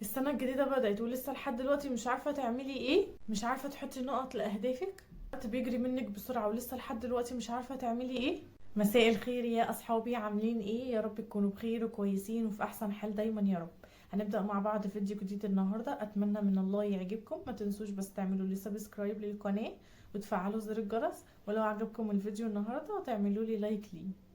السنة الجديدة بدأت ولسه لحد دلوقتي مش عارفة تعملي ايه، مش عارفة تحطي نقط لأهدافك. الوقت بيجري منك بسرعة ولسه لحد دلوقتي مش عارفة تعملي ايه. مساء الخير يا أصحابي، عاملين ايه؟ يا رب تكونوا بخير وكويسين وفي أحسن حال دايما يا رب. هنبدأ مع بعض فيديو جديد النهاردة، أتمنى من الله يعجبكم. ما تنسوش بس تعملوا لي سبسكرايب للقناة وتفعلوا زر الجرس، ولو عجبكم الفيديو النهاردة تعملوا لي لايك ليه.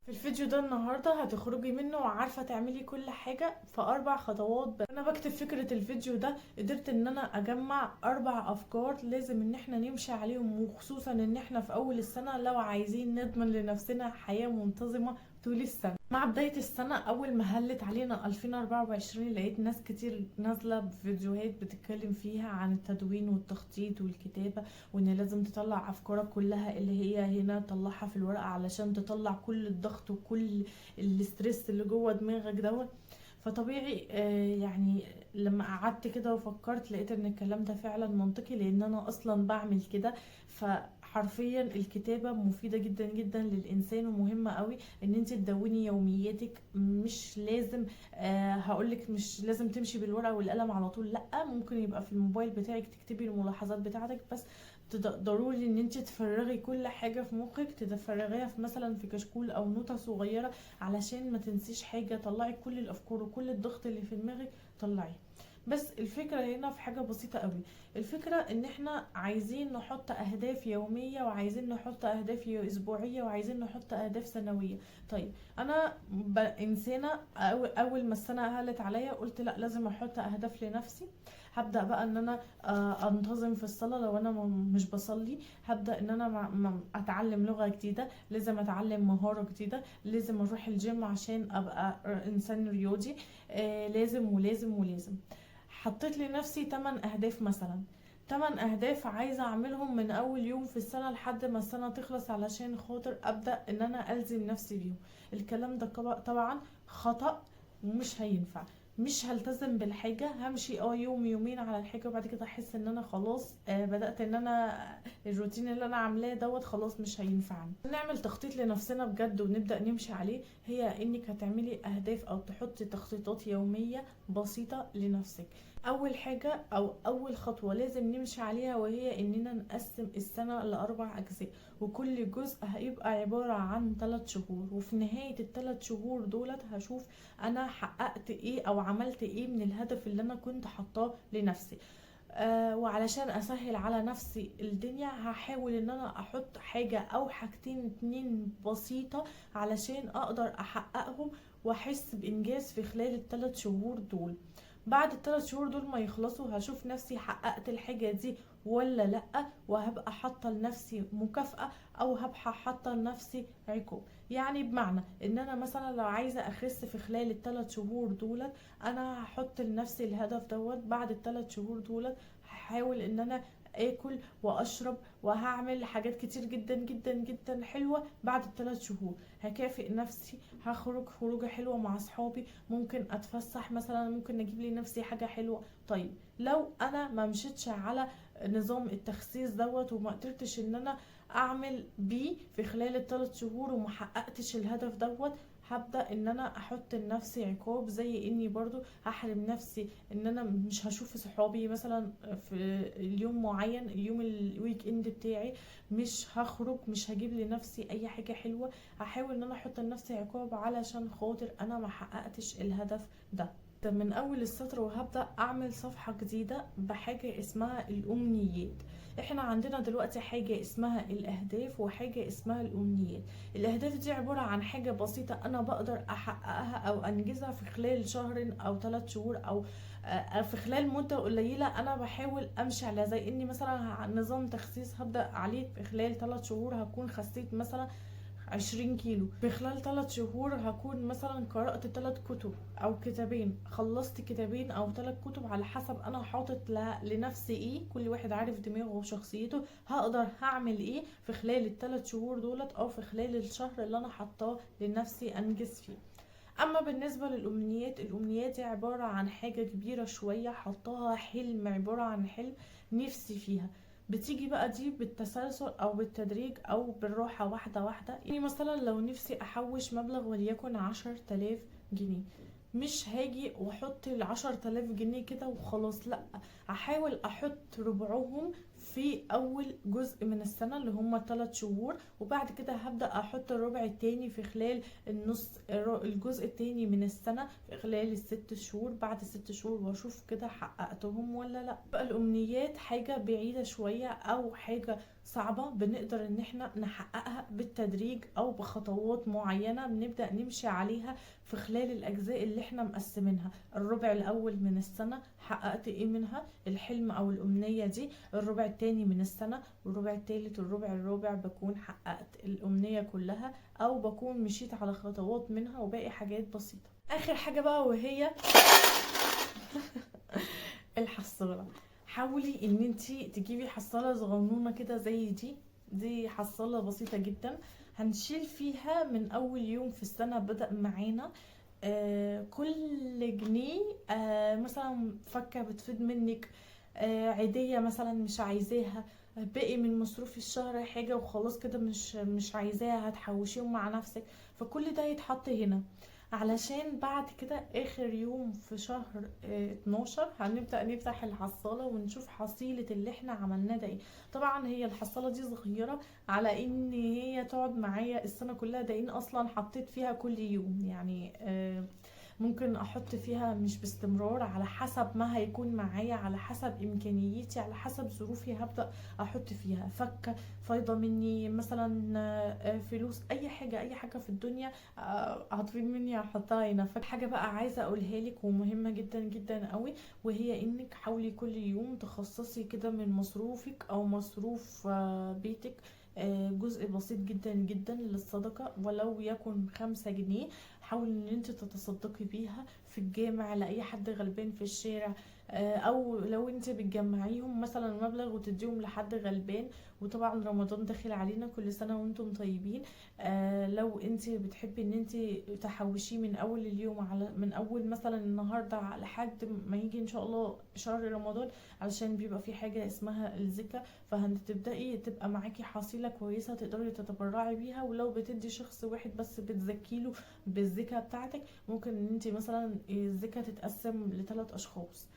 في الفيديو ده النهاردة هتخرجي منه وعارفة تعملي كل حاجة في 4 خطوات بس. انا بكتب فكرة الفيديو ده قدرت ان انا اجمع 4 افكار لازم ان احنا نمشي عليهم، وخصوصا ان احنا في اول السنة لو عايزين نضمن لنفسنا حياة منتظمة طول السنة. مع بداية السنة اول ما هلت علينا 2024 لقيت ناس كتير نازلة بفيديوهات بتتكلم فيها عن التدوين والتخطيط والكتابة، وان لازم تطلع افكارك كلها اللي هي هنا تطلعها في الورقة علشان تطلع كل الضغط وكل الاسترس اللي جوه دماغك دوت. فطبيعي يعني لما قعدت كده وفكرت لقيت ان الكلام ده فعلا منطقي، لان انا اصلا بعمل كده. فحرفيا الكتابة مفيدة جدا جدا للإنسان ومهمة قوي ان انت تدوني يومياتك. مش لازم هقولك مش لازم تمشي بالورقة والقلم على طول، لأ، ممكن يبقى في الموبايل بتاعك تكتبي الملاحظات بتاعتك بس. ضروري ان انت تفرغي كل حاجة في مخك، تفرغيها في مثلا في كشكول او نوتة صغيرة علشان ما تنسيش حاجة. طلعي كل الافكار وكل الضغط اللي في دماغك طلعيه. بس الفكرة هنا في حاجة بسيطة قوي. الفكرة ان احنا عايزين نحط اهداف يومية، وعايزين نحط اهداف اسبوعية، وعايزين نحط اهداف سنوية. طيب انا انسانة اول ما السنة هلت عليا قلت لا، لازم احط اهداف لنفسي. هبدأ بقى ان انا انتظم في الصلاة لو انا مش بصلي. هبدأ ان انا اتعلم لغة جديدة، لازم اتعلم مهارة جديدة، لازم اروح الجيم عشان ابقى انسان رياضي. لازم ولازم ولازم. حطيت لنفسي 8 اهداف مثلا. 8 اهداف عايزة اعملهم من اول يوم في السنة لحد ما السنة تخلص علشان خاطر ابدأ ان انا الزم نفسي بيهم. الكلام ده طبعا خطأ ومش هينفع. مش هلتزم بالحاجة، همشي يوم يومين على الحاجة وبعد كده احس ان انا خلاص بدأت ان انا الروتين اللي انا عاملاه دوت خلاص مش هينفعني. نعمل تخطيط لنفسنا بجد ونبدأ نمشي عليه، هي انك هتعملي اهداف او تحطي تخطيطات يومية بسيطة لنفسك. اول حاجة او اول خطوة لازم نمشي عليها وهي اننا نقسم السنة ل4 اجزاء، وكل جزء هيبقى عبارة عن 3 شهور. وفي نهاية ال3 شهور دولت هشوف انا حققت ايه او عملت ايه من الهدف اللي انا كنت حاطاه لنفسي. وعلشان اسهل على نفسي الدنيا هحاول ان انا احط حاجة او حاجتين 2 بسيطة علشان اقدر احققهم واحس بانجاز في خلال ال3 شهور دول. بعد ال3 شهور دول ما يخلصوا هشوف نفسي حققت الحاجة دي ولا لأ، وهبقى حاطة لنفسي مكافأة او هبقى حاطة لنفسي عقاب. يعني بمعنى ان انا مثلا لو عايزة اخس في خلال ال3 شهور دولت، انا هحط لنفسي الهدف دوت. بعد ال3 شهور دولت هحاول ان انا اكل واشرب وهعمل حاجات كتير جدا جدا جدا حلوة. بعد ال3 شهور هكافئ نفسي، هخرج خروجة حلوة مع اصحابي، ممكن اتفسح مثلا، ممكن اجيب لي نفسي حاجة حلوة. طيب لو انا ما مشيتش على نظام التخسيس دوت وما قدرتش ان انا اعمل بيه في خلال ال3 شهور وما حققتش الهدف دوت، هبدأ ان انا احط لنفسي عقاب، زي اني برضو هحرم نفسي ان انا مش هشوف صحابي مثلا في اليوم معين، اليوم الويك اند بتاعي مش هخرج، مش هجيب لنفسي اي حاجة حلوة. هحاول ان انا احط لنفسي عقاب علشان خاطر انا ما حققتش الهدف ده. من اول السطر وهبدأ اعمل صفحة جديدة بحاجة اسمها الامنيات. احنا عندنا دلوقتي حاجة اسمها الاهداف وحاجة اسمها الامنيات. الاهداف دي عبارة عن حاجة بسيطة انا بقدر احققها او انجزها في خلال شهر او 3 شهور او في خلال مدة قليلة. انا بحاول امشي على زي اني مثلا نظام تخسيس هبدأ عليه في خلال 3 شهور هكون خسيت مثلا 20 كيلو. في خلال 3 شهور هكون مثلا قرأت 3 كتب او كتابين، خلصت كتابين او 3 كتب على حسب انا حاطط لنفسي ايه. كل واحد عارف دماغه وشخصيته، هقدر هعمل ايه في خلال ال3 شهور دولت او في خلال الشهر اللي انا حطاه لنفسي انجز فيه. اما بالنسبة للامنيات، الامنيات دي عبارة عن حاجة كبيرة شوية حطاها حلم، عبارة عن حلم نفسي فيها. بتيجي بقى دي بالتسلسل او بالتدريج او بالراحة، واحدة واحدة. يعني مثلا لو نفسي احوش مبلغ وليكن 10,000 جنيه، مش هاجي واحط ال10,000 جنيه كده وخلاص، لا، هحاول احط ربعهم في اول جزء من السنة اللي هم 3 شهور، وبعد كده هبدأ احط الربع التاني في خلال الجزء التاني من السنة في خلال ال6 شهور، بعد 6 شهور، واشوف كده حققتهم ولا لا. بقى الامنيات حاجة بعيدة شوية او حاجة صعبة، بنقدر ان احنا نحققها بالتدريج او بخطوات معينة بنبدأ نمشي عليها في خلال الاجزاء اللي احنا مقسمينها. الربع الاول من السنة حققت ايه منها الحلم او الامنية دي، الربع التاني من السنة، والربع التالت والربع الرابع بكون حققت الامنية كلها، او بكون مشيت على خطوات منها وباقي حاجات بسيطة. اخر حاجة بقى وهي الحصالة. حاولي ان انتي تجيبي حصالة صغنونة كده زي دي حصالة بسيطة جدا، هنشيل فيها من اول يوم في السنة بدأ معانا كل جنيه مثلا فكة بتفيد منك، عيدية مثلا مش عايزاها، باقي من مصروف الشهر حاجة وخلاص كده مش عايزاها، هتحوشيهم مع نفسك، فكل ده يتحط هنا، علشان بعد كده اخر يوم في شهر 12 هنبدأ نفتح الحصالة ونشوف حصيلة اللي احنا عملناه ده ايه. طبعا هي الحصالة دي صغيرة على ان هي تقعد معايا السنة كلها، ده ان اصلا حطيت فيها كل يوم، يعني ممكن احط فيها مش باستمرار، على حسب ما هيكون معايا، على حسب امكانياتي، على حسب ظروفي هبدأ احط فيها فكة فايضة مني مثلا، فلوس، اي حاجة اي حاجة في الدنيا هتفيد مني هحطها هنا. فحاجة بقى عايزة اقولها لك ومهمة جدا جدا قوي، وهي انك حاولي كل يوم تخصصي كده من مصروفك او مصروف بيتك جزء بسيط جدا جدا للصدقة، ولو يكن 5 جنيه. حاولي ان انت تتصدقي بيها في الجامع لأي حد غلبان في الشارع، او لو انت بتجمعيهم مثلا مبلغ وتديهم لحد غلبان. وطبعا رمضان داخل علينا، كل سنة وانتم طيبين. لو انت بتحبي ان انت تحوشيه من اول اليوم، على من اول مثلا النهارده لحد ما يجي ان شاء الله شهر رمضان، علشان بيبقى في حاجة اسمها الزكاة، فهتبدأي تبقى معاكي حصيلة كويسة تقدري تتبرعي بيها. ولو بتدي شخص واحد بس بتزكيله بالزكاة بتاعتك، ممكن ان انت مثلا الزكاة تتقسم ل3 اشخاص،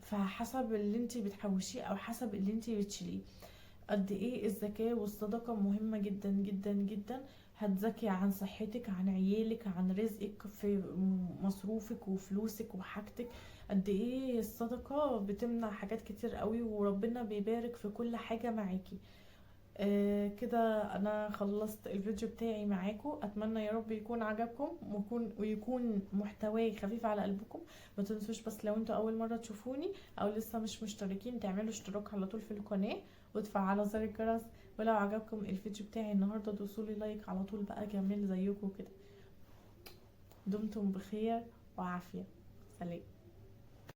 فحسب اللي انت بتحوشيه او حسب اللي انت بتشيليه. قد ايه الزكاة والصدقة مهمة جدا جدا جدا، هتزكي عن صحتك، عن عيالك، عن رزقك في مصروفك وفلوسك وحاجتك. قد ايه الصدقة بتمنع حاجات كتير قوي، وربنا بيبارك في كل حاجة معاكي. كده انا خلصت الفيديو بتاعي معاكم، اتمنى يا رب يكون عجبكم ويكون محتواه خفيف على قلبكم. ما تنسوش بس لو انتوا اول مره تشوفوني او لسه مش مشتركين تعملوا اشتراك على طول في القناه وتفعلوا زر الجرس. ولو عجبكم الفيديو بتاعي النهارده دوسولي لايك على طول بقى جميل زيكم كده. دمتم بخير وعافيه. سلام.